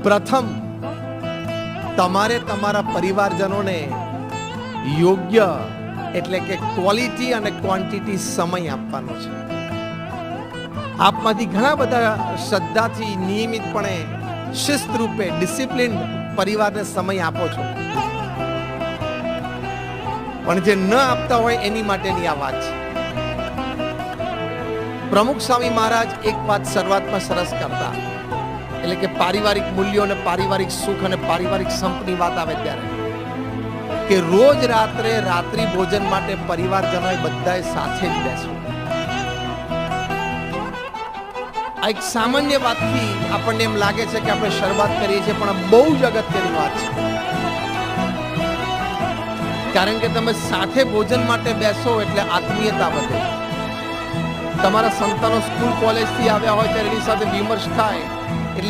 પ્રથમ તમારે તમારા પરિવારજનોને યોગ્ય એટલે કે ક્વોલિટી અને ક્વોન્ટિટી સમય આપવાનો છે. આપમાંથી ઘણા બધા શ્રદ્ધાથી નિયમિતપણે શિસ્ત રૂપે ડિસિપ્લિન પરિવારને સમય આપો છો, પણ જે ન આપતા હોય એની માટેની આ વાત છે. પ્રમુખ સ્વામી મહારાજ એક વાત શરૂઆતમાં સરસ કરતા, એટલે કે પારિવારિક મૂલ્યો અને પારિવારિક સુખ અને પારિવારિક સંપની વાત આવે ત્યારે કે રોજ રાત્રે રાત્રિ ભોજન માટે પરિવારજનોએ બધાએ સાથે જ બેસવું. આ એક સામાન્ય વાતથી આપણને એમ લાગે છે કે આપણે શરૂઆત કરીએ છીએ, પણ બહુ જ અગત્યની વાત છે. કારણ કે તમે સાથે ભોજન માટે બેસો એટલે આત્મીયતા વધે. તમારા સંતાનો સ્કૂલ કોલેજથી આવ્યા હોય ત્યારે એની સાથે વિમર્શ થાય